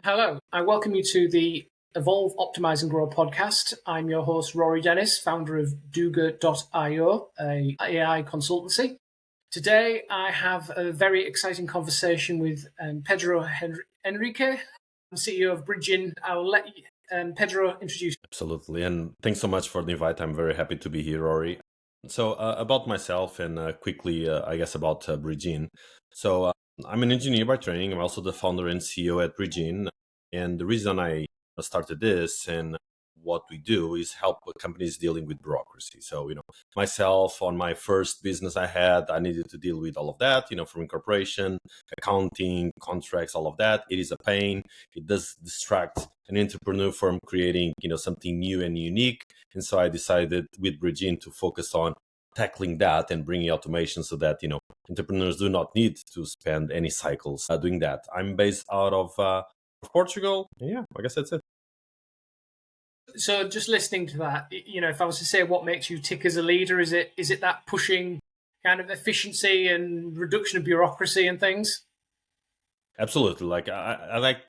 Hello, I welcome you to the Evolve, Optimize and Grow podcast. I'm your host, Rory Dennis, founder of Douga.io, a AI consultancy. Today, I have a very exciting conversation with Pedro Henrique, CEO of BridgeIN. I'll let Pedro introduce. Absolutely. And thanks so much for the invite. I'm very happy to be here, Rory. So, about myself and quickly, I guess, about BridgeIN. So, I'm an engineer by training. I'm also the founder and CEO at BridgeIN. And the reason I started this and what we do is help companies dealing with bureaucracy. So, myself on my first business I needed to deal with all of that, from incorporation, accounting, contracts, all of that. It is a pain. It does distract an entrepreneur from creating, something new and unique. And so I decided with BridgeIN to focus on tackling that and bringing automation so that, entrepreneurs do not need to spend any cycles doing that. I'm based out of Portugal. And yeah, I guess that's it. So, just listening to that, if I was to say what makes you tick as a leader, is it that pushing kind of efficiency and reduction of bureaucracy and things? Absolutely. Like I like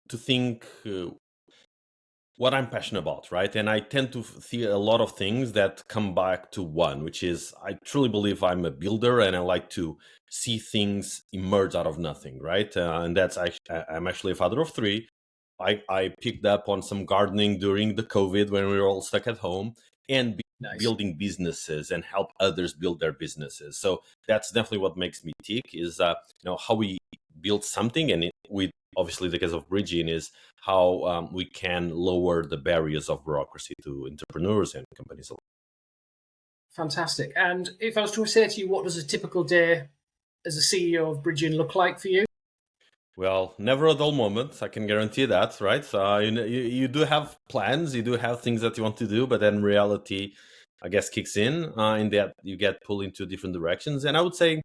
to think what I'm passionate about, right? And I tend to see a lot of things that come back to one, which is I truly believe I'm a builder and I like to see things emerge out of nothing, right? And that's I'm actually a father of three. I picked up on some gardening during the COVID when we were all stuck at home and Nice. building businesses and help others build their businesses. So that's definitely what makes me tick is how we build something, and with obviously the case of BridgeIN is how we can lower the barriers of bureaucracy to entrepreneurs and companies. Fantastic. And if I was to say to you, what does a typical day as a CEO of BridgeIN look like for you? Well, never a dull moment. I can guarantee that, right? You do have plans, you do have things that you want to do, but then reality, I guess, kicks in that you get pulled into different directions. And I would say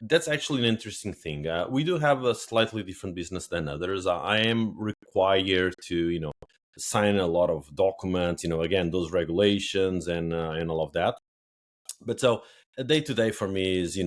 that's actually an interesting thing. We do have a slightly different business than others. I am required to, sign a lot of documents. Again, those regulations and all of that. But so a day to day for me is,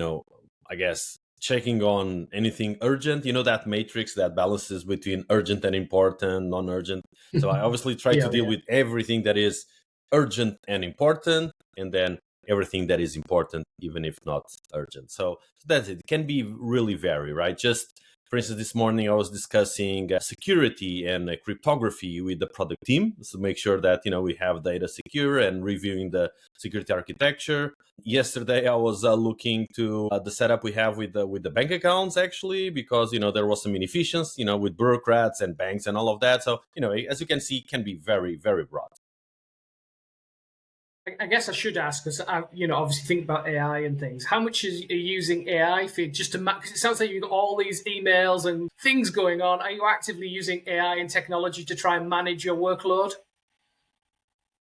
I guess checking on anything urgent. That matrix that balances between urgent and important, non-urgent. So I obviously try to Yeah, deal yeah. with everything that is urgent and important, and then everything that is important, even if not urgent. So that's it. It can be really vary, right? Just for instance, this morning I was discussing security and cryptography with the product team to make sure that we have data secure and reviewing the security architecture. Yesterday I was looking to the setup we have with the bank accounts, actually, because there was some inefficiency with bureaucrats and banks and all of that. So as you can see, it can be very, very broad. I guess I should ask because obviously think about AI and things. How much are you using AI for just to because it sounds like you've got all these emails and things going on. Are you actively using AI and technology to try and manage your workload?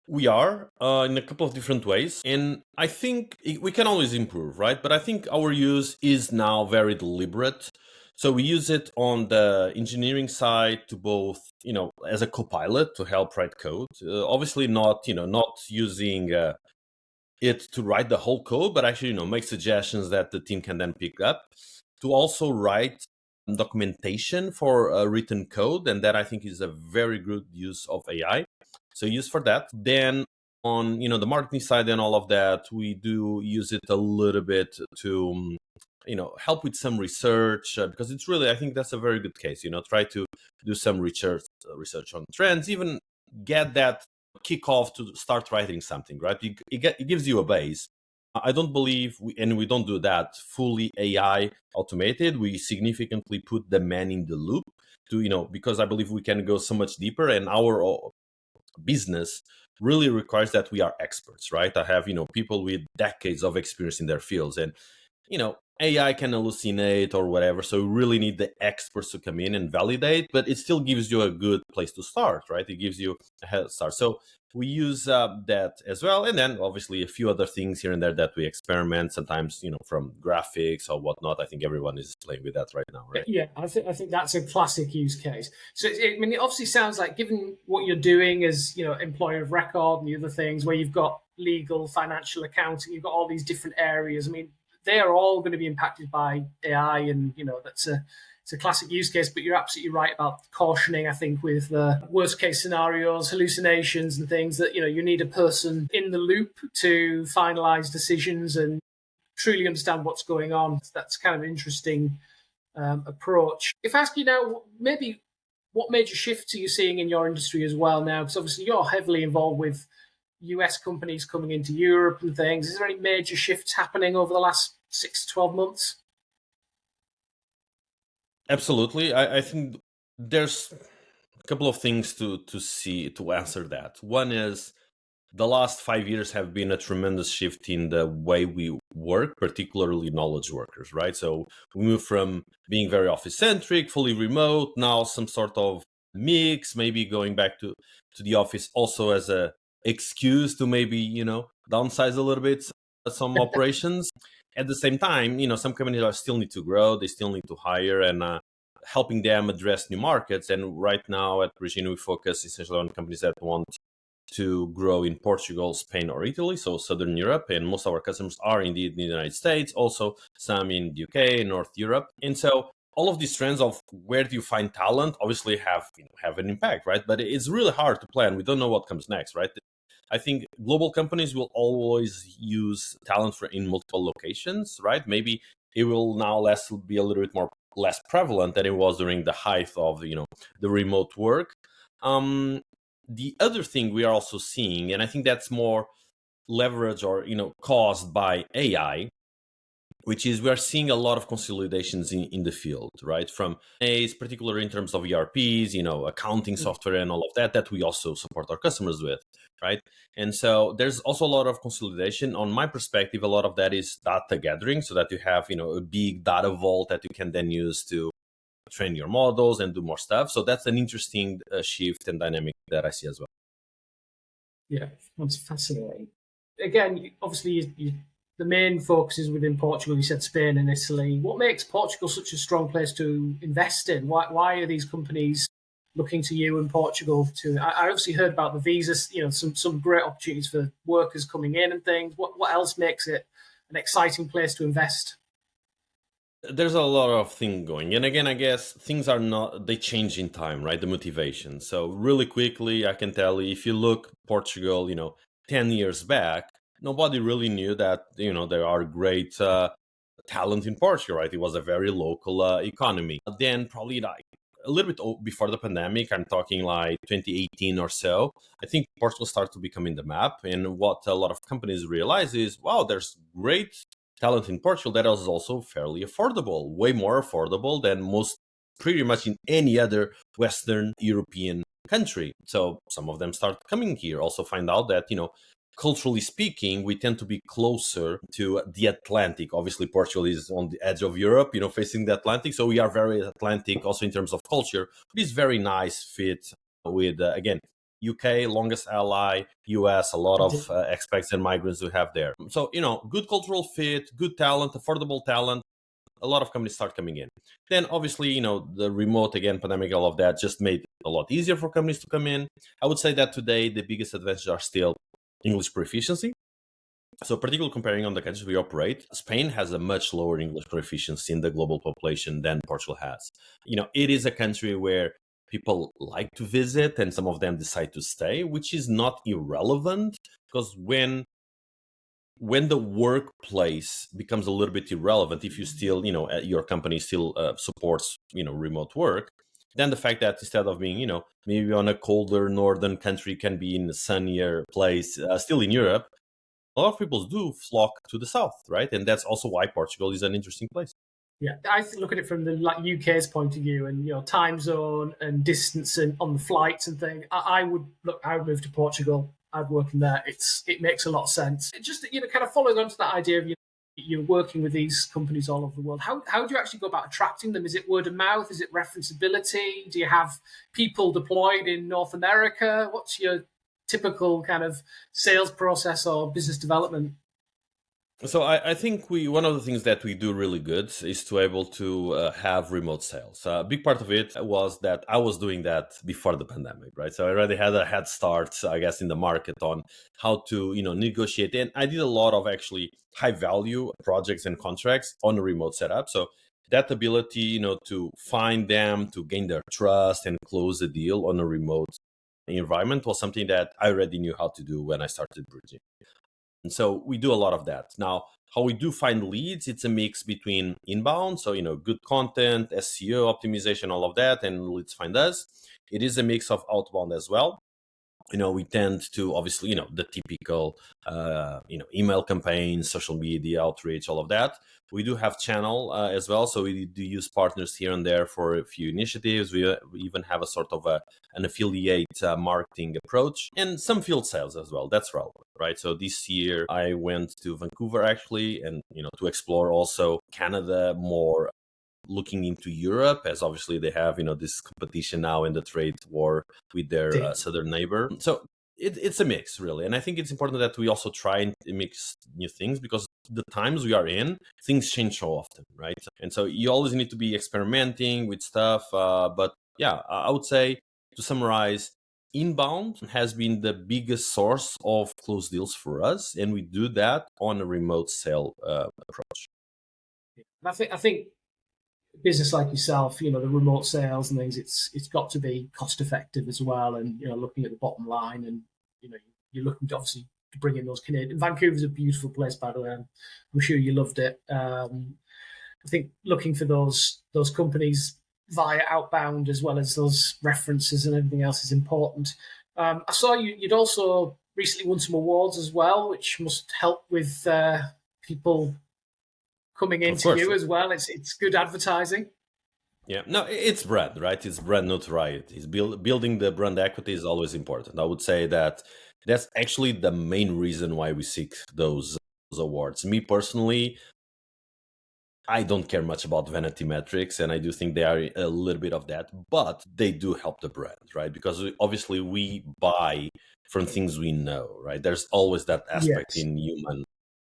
We are in a couple of different ways, and I think we can always improve, right? But I think our use is now very deliberate. So we use it on the engineering side to both, as a co-pilot to help write code. Obviously, not using it to write the whole code, but actually, make suggestions that the team can then pick up. To also write documentation for written code, and that I think is a very good use of AI. So use for that. Then on the marketing side and all of that, we do use it a little bit to help with some research because it's really, I think that's a very good case. Try to do some research on trends, even get that kickoff to start writing something, right? It gives you a base. I don't believe we don't do that fully AI automated. We significantly put the man in the loop to, because I believe we can go so much deeper, and our business really requires that we are experts, right? I have, people with decades of experience in their fields, and, AI can hallucinate or whatever. So we really need the experts to come in and validate, but it still gives you a good place to start, right? It gives you a head start. So we use that as well. And then obviously a few other things here and there that we experiment sometimes, from graphics or whatnot. I think everyone is playing with that right now, right? Yeah, I think that's a classic use case. So it obviously sounds like, given what you're doing as employer of record and the other things, where you've got legal, financial, accounting, you've got all these different areas. I mean, they are all going to be impacted by AI, and it's it's a classic use case, but you're absolutely right about cautioning, I think, with the worst case scenarios, hallucinations and things that, you need a person in the loop to finalize decisions and truly understand what's going on. That's kind of an interesting approach. If I ask you now, maybe what major shifts are you seeing in your industry as well now? Because obviously you're heavily involved with US companies coming into Europe and things. Is there any major shifts happening over the last 6 to 12 months? Absolutely. I think there's a couple of things to answer that. One is the last 5 years have been a tremendous shift in the way we work, particularly knowledge workers, right? So we moved from being very office centric, fully remote, now some sort of mix, maybe going back to the office also as a excuse to maybe, downsize a little bit some operations. At the same time, some companies are still need to grow, they still need to hire, and helping them address new markets. And right now at BridgeIN, we focus essentially on companies that want to grow in Portugal, Spain, or Italy, so Southern Europe. And most of our customers are indeed in the United States, also some in the UK, North Europe. And so all of these trends of where do you find talent obviously have an impact, right? But it's really hard to plan. We don't know what comes next, right? I think global companies will always use talent in multiple locations, right? Maybe it will now be a little bit less prevalent than it was during the height of the remote work. The other thing we are also seeing, and I think that's more leverage or caused by AI, which is we are seeing a lot of consolidations in the field, right? From A's, particularly in terms of ERPs, accounting software and all of that we also support our customers with, right? And so there's also a lot of consolidation. On my perspective, a lot of that is data gathering, so that you have a big data vault that you can then use to train your models and do more stuff. So that's an interesting shift and dynamic that I see as well. Yeah, that's fascinating. Again, obviously, the main focus is within Portugal. You said Spain and Italy. What makes Portugal such a strong place to invest in? Why are these companies looking to you in Portugal? I obviously heard about the visas. Some great opportunities for workers coming in and things. What else makes it an exciting place to invest? There's a lot of things going, and again, I guess things are not, they change in time, right? The motivation. So really quickly, I can tell you, if you look Portugal 10 years back, nobody really knew that there are great talent in Portugal, right? It was a very local economy. Then probably like a little bit before the pandemic, I'm talking like 2018 or so, I think Portugal started to become in the map. And what a lot of companies realize is, wow, there's great talent in Portugal that is also fairly affordable, way more affordable than pretty much in any other Western European country. So some of them start coming here, also find out that, culturally speaking, we tend to be closer to the Atlantic. Obviously, Portugal is on the edge of Europe, facing the Atlantic. So we are very Atlantic also in terms of culture. It is very nice fit with, again, UK, longest ally, US, a lot of expats and migrants we have there. So, good cultural fit, good talent, affordable talent. A lot of companies start coming in. Then, obviously, the remote, again, pandemic, all of that just made it a lot easier for companies to come in. I would say that today, the biggest advantages are still English proficiency. So, particularly comparing on the countries we operate, Spain has a much lower English proficiency in the global population than Portugal has. It is a country where people like to visit and some of them decide to stay, which is not irrelevant, because when the workplace becomes a little bit irrelevant, if you still, your company still supports, remote work, then the fact that instead of being, maybe on a colder northern country, can be in a sunnier place, still in Europe, a lot of people do flock to the south, right? And that's also why Portugal is an interesting place. Yeah, I look at it from the UK's point of view, and time zone and distance and on the flights and things. I would move to Portugal. I'd work in there. It makes a lot of sense. It just kind of following on to that idea of you're working with these companies all over the world. How do you actually go about attracting them? Is it word of mouth? Is it referenceability? Do you have people deployed in North America? What's your typical kind of sales process or business development? So I think one of the things that we do really good is to able to have remote sales. A big part of it was that I was doing that before the pandemic, right? So I already had a head start, I guess, in the market on how to negotiate. And I did a lot of actually high value projects and contracts on a remote setup. So that ability, to find them, to gain their trust and close the deal on a remote environment was something that I already knew how to do when I started BridgeIN. And so we do a lot of that. Now, how we do find leads, it's a mix between inbound, so good content, SEO optimization, all of that, and leads find us. It is a mix of outbound as well. We tend to obviously, the typical, email campaigns, social media outreach, all of that. We do have channel as well. So we do use partners here and there for a few initiatives. We even have a sort of an affiliate marketing approach and some field sales as well. That's relevant, right? So this year I went to Vancouver actually, and, to explore also Canada more, looking into Europe, as obviously they have, this competition now in the trade war with their southern neighbor. So it's a mix, really. And I think it's important that we also try and mix new things, because the times we are in, things change so often, right? And so you always need to be experimenting with stuff. But yeah, I would say, to summarize, inbound has been the biggest source of closed deals for us. And we do that on a remote sale approach. I think business like yourself, the remote sales and things, it's got to be cost effective as well, and looking at the bottom line, and you're looking to obviously to bring in those Canadian. Vancouver's a beautiful place, by the way. I'm sure you loved it. I think looking for those companies via outbound as well as those references and everything else is important. I saw you'd also recently won some awards as well, which must help with people coming into you as well. It's good advertising. Yeah, no, it's brand, right? It's brand notoriety. It's building the brand equity is always important. I would say that that's actually the main reason why we seek those awards. Me personally, I don't care much about vanity metrics, and I do think they are a little bit of that, but they do help the brand, right? Because obviously we buy from things we know, right? There's always that aspect in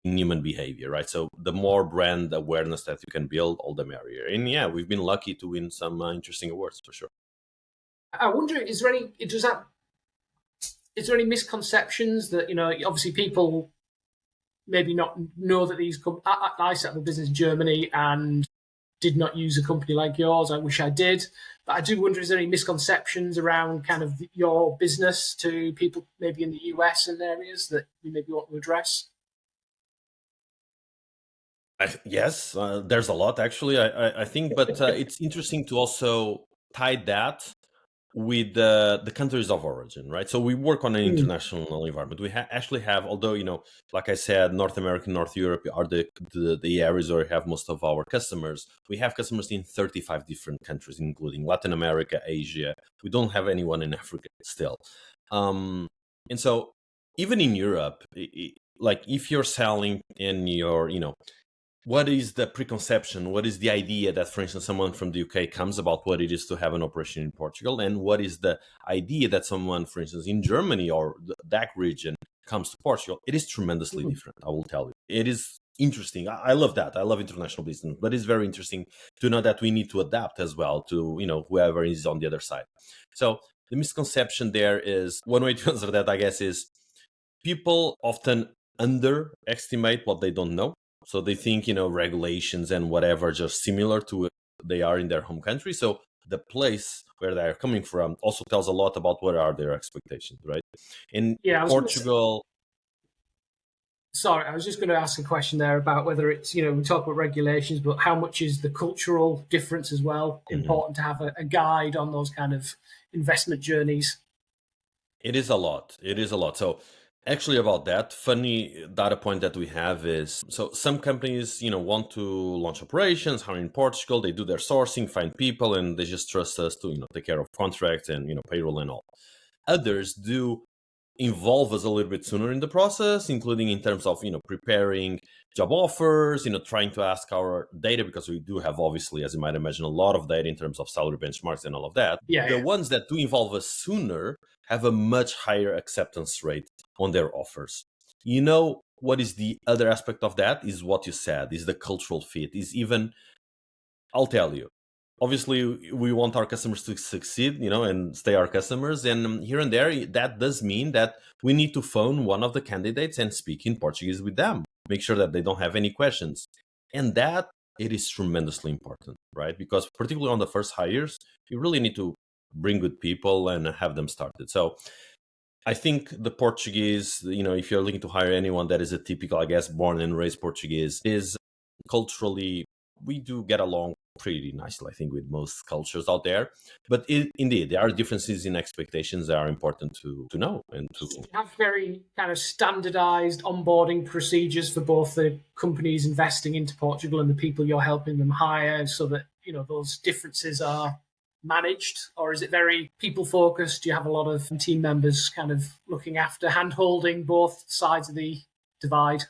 human behavior, right? So the more brand awareness that you can build, all the merrier. And yeah, we've been lucky to win some interesting awards for sure. I wonder, is there any misconceptions that obviously people maybe not know that these I set up a business in Germany and did not use a company like yours. I wish I did, but I do wonder, is there any misconceptions around kind of your business to people maybe in the US and areas that we maybe want to address? Yes, there's a lot actually. I think, but it's interesting to also tie that with the countries of origin, right? So we work on an international environment. We actually have, although like I said, North America, North Europe are the areas where we have most of our customers. We have customers in 35 different countries, including Latin America, Asia. We don't have anyone in Africa still, and so even in Europe, like if you're selling in your, what is the preconception? What is the idea that, for instance, someone from the UK comes about what it is to have an operation in Portugal? And what is the idea that someone, for instance, in Germany or the DACH region comes to Portugal? It is tremendously different, I will tell you. It is interesting. I love that. I love international business, but it's very interesting to know that we need to adapt as well to, whoever is on the other side. So the misconception there is, one way to answer that, I guess, is people often underestimate what they don't know. So they think, regulations and whatever just similar to they are in their home country. So the place where they are coming from also tells a lot about what are their expectations, right? In Portugal. Sorry, I was just going to ask a question there about whether it's, we talk about regulations, but how much is the cultural difference as well important to have a guide on those kind of investment journeys? It is a lot. It is a lot. So actually, about that, funny data point that we have is, so some companies, want to launch operations, hire in Portugal, they do their sourcing, find people, and they just trust us to, take care of contracts and, payroll and all. Others do involve us a little bit sooner in the process, including in terms of, preparing job offers, trying to ask our data, because we do have, obviously, as you might imagine, a lot of data in terms of salary benchmarks and all of that. The ones that do involve us sooner have a much higher acceptance rate on their offers. What is the other aspect of that is what you said, is the cultural fit, is even, I'll tell you, obviously we want our customers to succeed, and stay our customers. And here and there, that does mean that we need to phone one of the candidates and speak in Portuguese with them, make sure that they don't have any questions. And that it is tremendously important, right? Because particularly on the first hires, you really need to bring good people and have them started. So I think the Portuguese, if you're looking to hire anyone that is a typical, I guess, born and raised Portuguese, is culturally, we do get along pretty nicely, I think, with most cultures out there. But indeed, there are differences in expectations that are important to know and to have very kind of standardized onboarding procedures for both the companies investing into Portugal and the people you're helping them hire, so that those differences are managed? Or is it very people focused? Do you have a lot of team members kind of looking after hand holding both sides of the divide?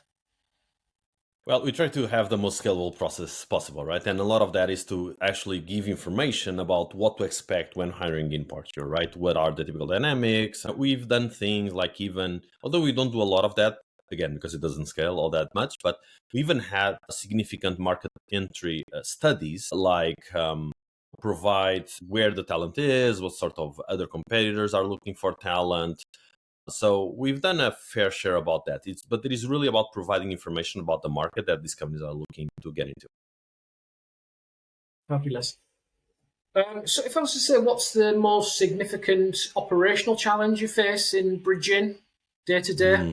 Well, we try to have the most scalable process possible, right? And a lot of that is to actually give information about what to expect when hiring in Portugal, right? What are the typical dynamics? We've done things like, even, although we don't do a lot of that, again, because it doesn't scale all that much, but we even had significant market entry studies, like provide where the talent is, what sort of other competitors are looking for talent. So we've done a fair share about that. But it is really about providing information about the market that these companies are looking to get into. Fabulous. So if I was to say, what's the most significant operational challenge you face in BridgeIN day to day?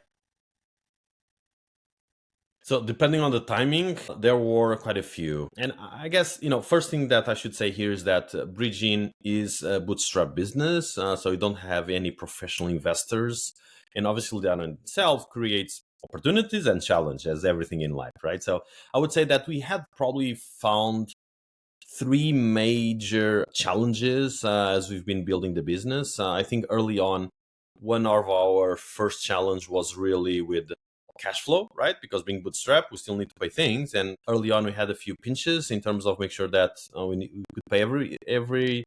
So depending on the timing, there were quite a few. And I guess, first thing that I should say here is that BridgeIN is a bootstrap business. So you don't have any professional investors. And obviously that in itself creates opportunities and challenges, as everything in life, right? So I would say that we had probably found three major challenges as we've been building the business. I think early on, one of our first challenge was really with cash flow, right? Because being bootstrapped, we still need to pay things. And early on, we had a few pinches in terms of make sure that we could pay every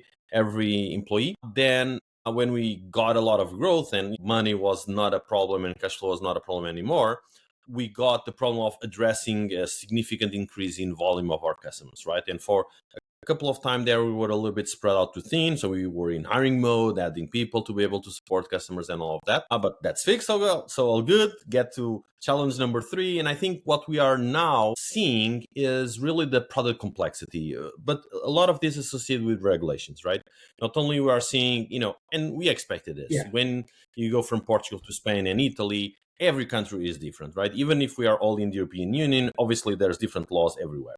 employee. Then when we got a lot of growth and money was not a problem and cash flow was not a problem anymore, we got the problem of addressing a significant increase in volume of our customers, right? And for a couple of times there, we were a little bit spread out to thin. So we were in hiring mode, adding people to be able to support customers and all of that. But that's fixed. So all good. Get to challenge number 3. And I think what we are now seeing is really the product complexity. But a lot of this is associated with regulations, right? Not only we are seeing, and we expected this. Yeah. When you go from Portugal to Spain and Italy, every country is different, right? Even if we are all in the European Union, obviously there's different laws everywhere.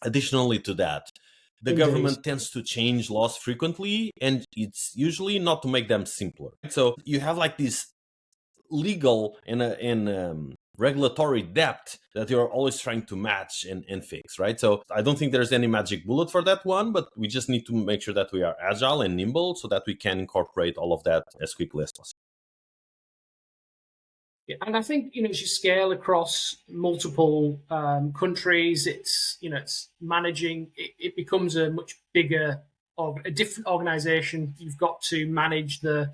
Additionally to that, the government tends to change laws frequently, and it's usually not to make them simpler. So you have like this legal and regulatory debt that you're always trying to match and fix, right? So I don't think there's any magic bullet for that one, but we just need to make sure that we are agile and nimble so that we can incorporate all of that as quickly as possible. Yeah, and I think as you scale across multiple countries, it's managing. It becomes a much bigger or a different organization. You've got to manage the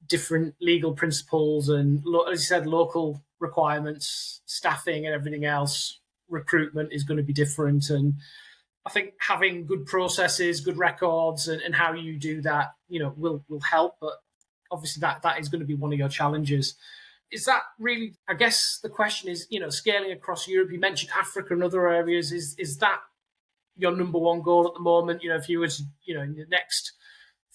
different legal principles and, as you said, local requirements, staffing, and everything else. Recruitment is going to be different, and I think having good processes, good records, and how you do that, will help. But obviously, that is going to be one of your challenges. Is that really, I guess the question is, scaling across Europe, you mentioned Africa and other areas, is that your number one goal at the moment? If you were to, in the next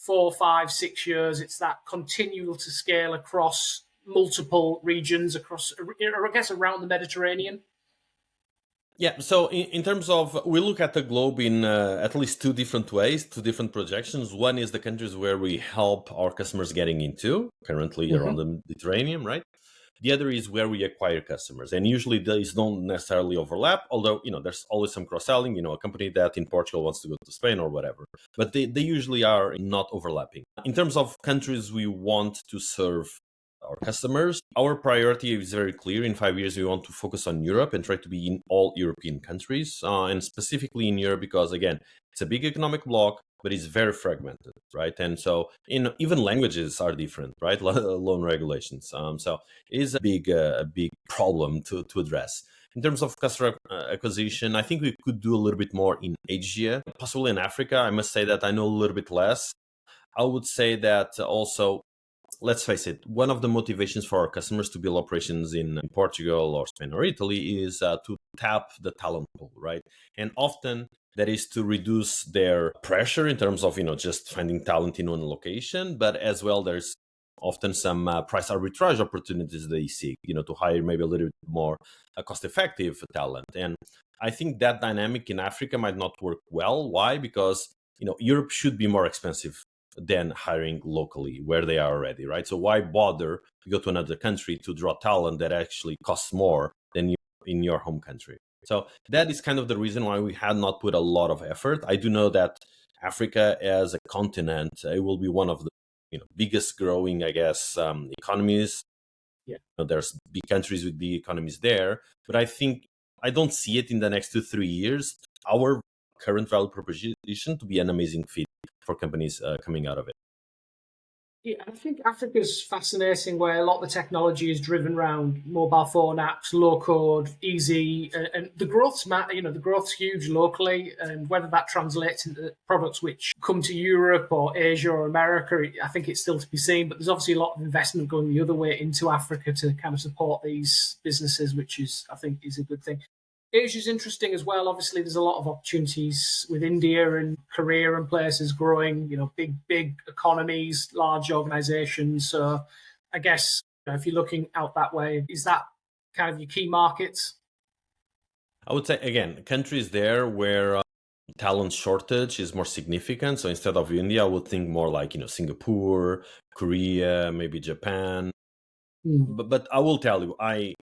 4, 5, 6 years, it's that continual to scale across multiple regions across, I guess, around the Mediterranean? Yeah, so in terms of, we look at the globe in at least 2 different ways, 2 different projections. One is the countries where we help our customers getting into, currently around the Mediterranean, right? The other is where we acquire customers. And usually these don't necessarily overlap, although, there's always some cross-selling, a company that in Portugal wants to go to Spain or whatever. But they usually are not overlapping. In terms of countries we want to serve our customers, our priority is very clear. In 5 years, we want to focus on Europe and try to be in all European countries, and specifically in Europe because, again, it's a big economic bloc, but it's very fragmented, right? And so even languages are different, right? Loan regulations. So it is a big problem to address. In terms of customer acquisition, I think we could do a little bit more in Asia, possibly in Africa. I must say that I know a little bit less. I would say that also let's face it, one of the motivations for our customers to build operations in Portugal or Spain or Italy is to tap the talent pool, right? And often that is to reduce their pressure in terms of just finding talent in one location, but as well there's often some price arbitrage opportunities they seek, to hire maybe a little bit more cost-effective talent. And I think that dynamic in Africa might not work well. Why? Because Europe should be more expensive than hiring locally where they are already, right? So why bother to go to another country to draw talent that actually costs more than you in your home country? So that is kind of the reason why we had not put a lot of effort. I do know that Africa as a continent, it will be one of the biggest growing, I guess, economies. Yeah. There's big countries with big economies there, but I don't see it in the next 2-3 years. Our current value proposition to be an amazing fit for companies coming out of it. Yeah, I think Africa's fascinating, where a lot of the technology is driven around mobile phone apps, low code, easy, and the growth's the growth's huge locally, and whether that translates into products which come to Europe or Asia or America, I think it's still to be seen. But there's obviously a lot of investment going the other way into Africa to kind of support these businesses, which I think is a good thing. Asia's interesting as well. Obviously, there's a lot of opportunities with India and Korea and places growing, big economies, large organizations. So I guess if you're looking out that way, is that kind of your key markets? I would say, again, countries there where talent shortage is more significant. So instead of India, I would think more like, Singapore, Korea, maybe Japan. But I will tell you, I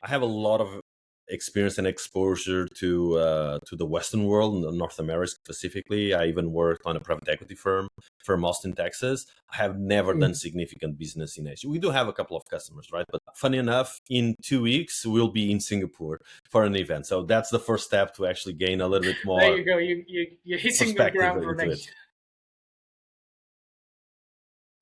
have a lot of experience and exposure to the Western world, North America specifically. I even worked on a private equity firm from Austin, Texas. I have never done significant business in Asia. We do have a couple of customers, right? But funny enough, in 2 weeks we'll be in Singapore for an event. So that's the first step to actually gain a little bit more. There you go. You're hitting the ground running.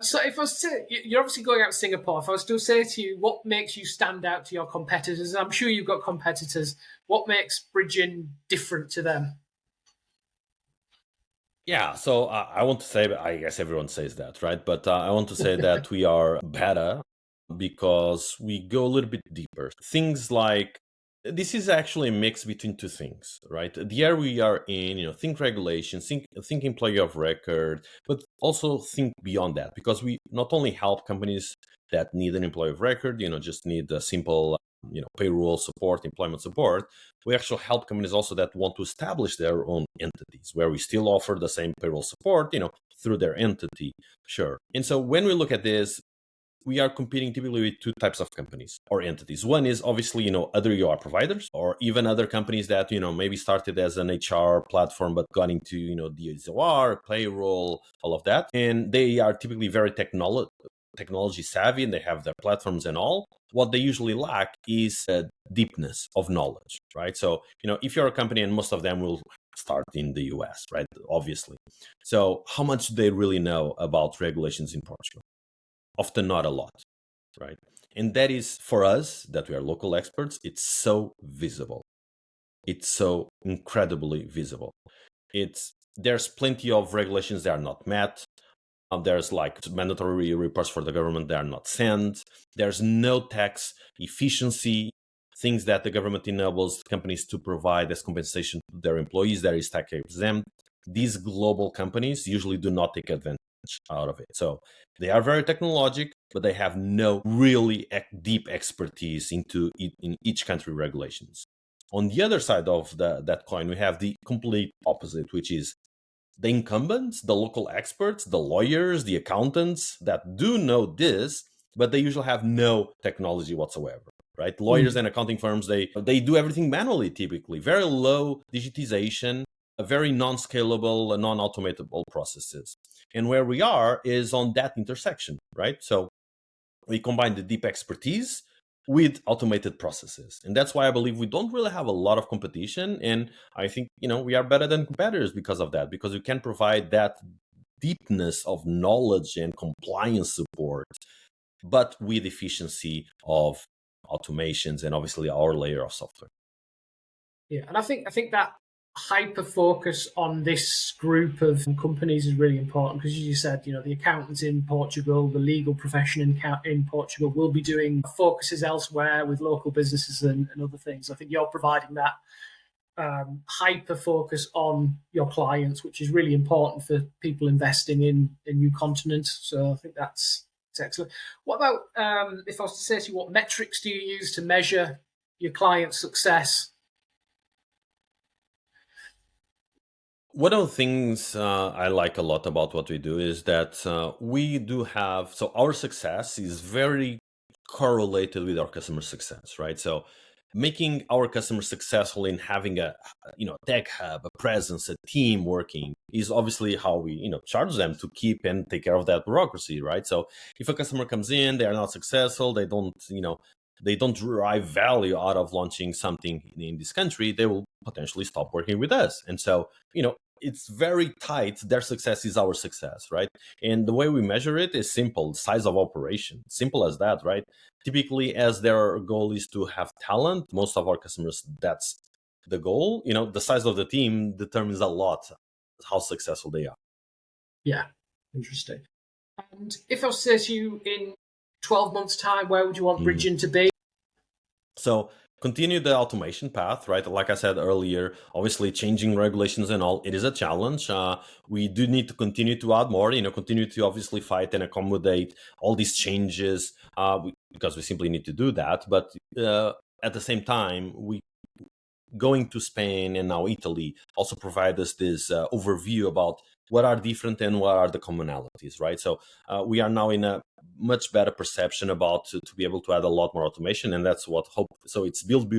So if I was to, you're obviously going out to Singapore. If I was to say to you, what makes you stand out to your competitors? I'm sure you've got competitors. What makes BridgeIN different to them? Yeah, so I want to say, I guess everyone says that, right? But I want to say that we are better because we go a little bit deeper. Things like this is actually a mix between two things, right? The area we are in, think regulations, think employee of record, but also think beyond that, because we not only help companies that need an employee of record, just need a simple, payroll support, employment support. We actually help companies also that want to establish their own entities, where we still offer the same payroll support, through their entity, sure. And so when we look at this, we are competing typically with two types of companies or entities. One is obviously, other ER providers, or even other companies that, maybe started as an HR platform, but got into, the OR, payroll, all of that. And they are typically very technology savvy, and they have their platforms and all. What they usually lack is a deepness of knowledge, right? So, if you're a company, and most of them will start in the US, right? Obviously. So how much do they really know about regulations in Portugal? Often not a lot, right? And that is, for us, that we are local experts, it's so visible. It's so incredibly visible. There's plenty of regulations that are not met. There's like mandatory reports for the government that are not sent. There's no tax efficiency, things that the government enables companies to provide as compensation to their employees that is tax exempt. These global companies usually do not take advantage out of it. So they are very technologic, but they have no really deep expertise in each country regulations. On the other side of that coin, we have the complete opposite, which is the incumbents, the local experts, the lawyers, the accountants that do know this, but they usually have no technology whatsoever, right? Lawyers and accounting firms, they do everything manually typically, very low digitization, very non-scalable, non-automatable processes. And where we are is on that intersection, right? So we combine the deep expertise with automated processes. And that's why I believe we don't really have a lot of competition. And I think, we are better than competitors because of that, because we can provide that deepness of knowledge and compliance support, but with efficiency of automations and obviously our layer of software. Yeah, and I think that hyper focus on this group of companies is really important because, as you said, the accountants in Portugal, the legal profession in Portugal will be doing focuses elsewhere with local businesses and other things. I think you're providing that hyper focus on your clients, which is really important for people investing in new continents. So I think that's excellent. What about if I was to say to you, what metrics do you use to measure your client's success? One of the things I like a lot about what we do is that we do have, so our success is very correlated with our customer success, right? So making our customers successful in having a tech hub, a presence, a team working is obviously how we charge them to keep and take care of that bureaucracy, right? So if a customer comes in, they are not successful, they don't derive value out of launching something in this country, they will potentially stop working with us. And so it's very tight. Their success is our success, right? And the way we measure it is simple: size of operation. Simple as that, right? Typically, as their goal is to have talent, most of our customers, that's the goal. The size of the team determines a lot how successful they are. Yeah, interesting. And if I was to say to you in 12 months' time, where would you want BridgeIN to be? So continue the automation path, right? Like I said earlier, obviously changing regulations and all, it is a challenge. We do need to continue to add more, continue to obviously fight and accommodate all these changes because we simply need to do that. But at the same time, we going to Spain and now Italy also provide us this overview about what are different and what are the commonalities, right? So we are now in a much better perception about to be able to add a lot more automation, and that's what hope. So it's build,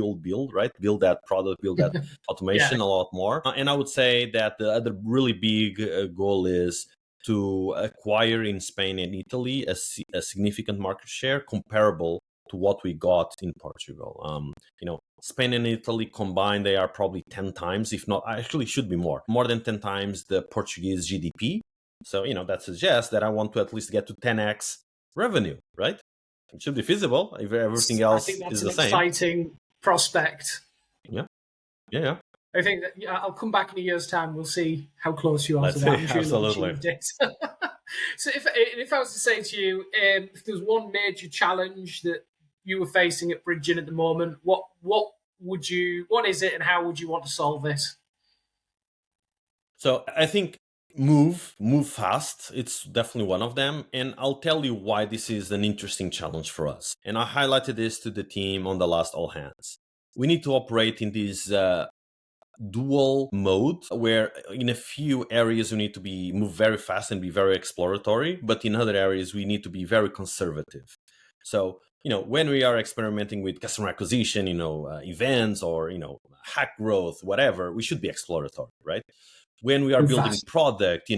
right? Build that product, build that automation a lot more. And I would say that the other really big goal is to acquire in Spain and Italy a significant market share comparable to what we got in Portugal. Spain and Italy combined, they are probably 10 times, if not, actually should be more than 10 times the Portuguese GDP. So, that suggests that I want to at least get to 10x revenue, right? It should be feasible if everything else I think that's is an the same. Exciting prospect. Yeah. I think that I'll come back in a year's time. We'll see how close you are to that. I'm sure Absolutely. You've achieved it. So if I was to say to you, if there's one major challenge that you were facing at BridgeIN at the moment, what is it, and how would you want to solve it? So I think move fast. It's definitely one of them. And I'll tell you why this is an interesting challenge for us. And I highlighted this to the team on the last all hands. We need to operate in this dual mode where in a few areas we need to move very fast and be very exploratory, but in other areas we need to be very conservative. So when we are experimenting with customer acquisition, events or hack growth, whatever, we should be exploratory, right? When we are building product,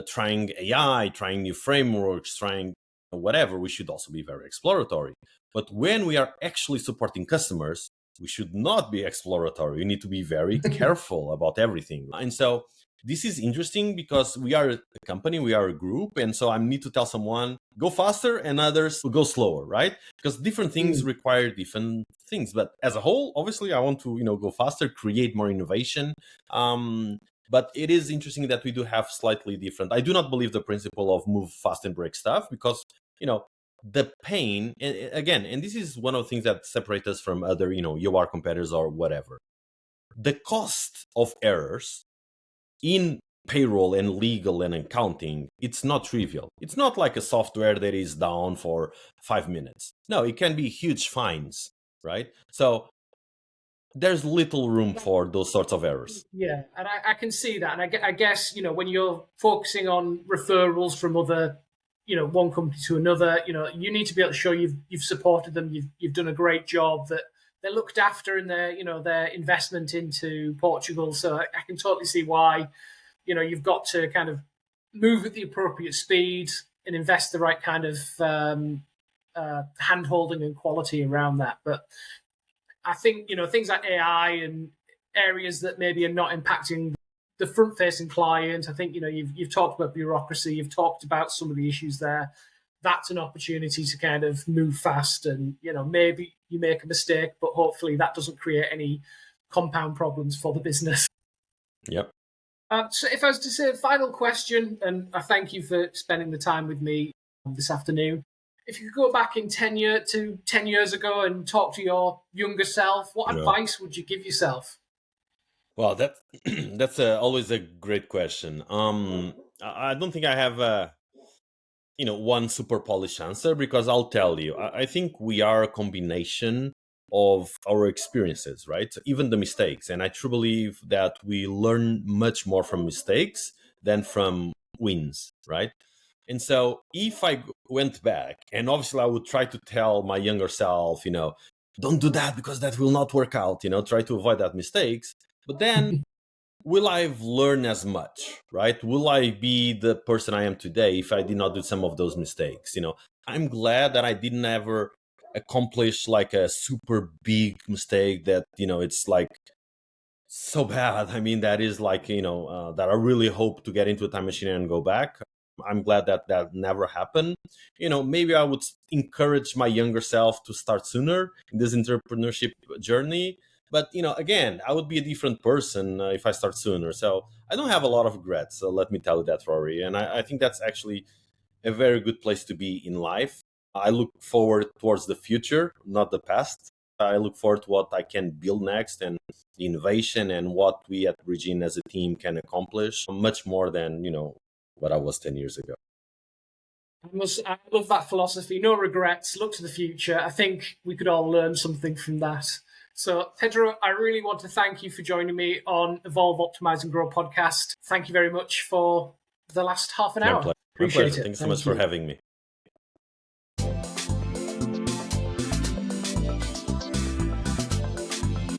trying AI, trying new frameworks, trying whatever, we should also be very exploratory. But when we are actually supporting customers, we should not be exploratory. We need to be very careful about everything. And so this is interesting because we are a company, we are a group. And so I need to tell someone, go faster, and others will go slower, right? Because different things require different things. But as a whole, obviously, I want to, go faster, create more innovation. But it is interesting that we do have slightly different. I do not believe the principle of move fast and break stuff because, the pain, and this is one of the things that separate us from other, UR competitors or whatever. The cost of errors in payroll and legal and accounting, it's not trivial. It's not like a software that is down for 5 minutes. No, it can be huge fines, right? So there's little room for those sorts of errors. Yeah, and I can see that. And I guess, when you're focusing on referrals from other, one company to another, you need to be able to show you've supported them, you've done a great job, that they're looked after in their investment into Portugal. So I can totally see why, you've got to kind of move at the appropriate speed and invest the right kind of hand-holding and quality around that. But I think, things like AI and areas that maybe are not impacting the front-facing client. I think, you've talked about bureaucracy, you've talked about some of the issues there. That's an opportunity to kind of move fast, and maybe you make a mistake, but hopefully that doesn't create any compound problems for the business. Yep. So if I was to say a final question, and I thank you for spending the time with me this afternoon. If you could go back in 10 years ago and talk to your younger self, what Yeah. advice would you give yourself? Well, that's that's always a great question. I don't think I have one super polished answer, because I'll tell you, I think we are a combination of our experiences, right? Even the mistakes. And I truly believe that we learn much more from mistakes than from wins, right? And so if I went back, and obviously I would try to tell my younger self, don't do that because that will not work out, try to avoid that mistakes. But then, will I have learned as much, right? Will I be the person I am today if I did not do some of those mistakes? I'm glad that I didn't ever accomplish like a super big mistake that, it's like so bad. I mean, that is like, that I really hope to get into a time machine and go back. I'm glad that that never happened. Maybe I would encourage my younger self to start sooner in this entrepreneurship journey. But, again, I would be a different person if I start sooner. So I don't have a lot of regrets. So let me tell you that, Rory. And I think that's actually a very good place to be in life. I look forward towards the future, not the past. I look forward to what I can build next, and the innovation and what we at BridgeIN as a team can accomplish much more than, what I was 10 years ago. I love that philosophy. No regrets, look to the future. I think we could all learn something from that. So, Pedro, I really want to thank you for joining me on Evolve, Optimize and Grow podcast. Thank you very much for the last half an hour. My Appreciate pleasure. it. Thanks so Thank much for you. having me.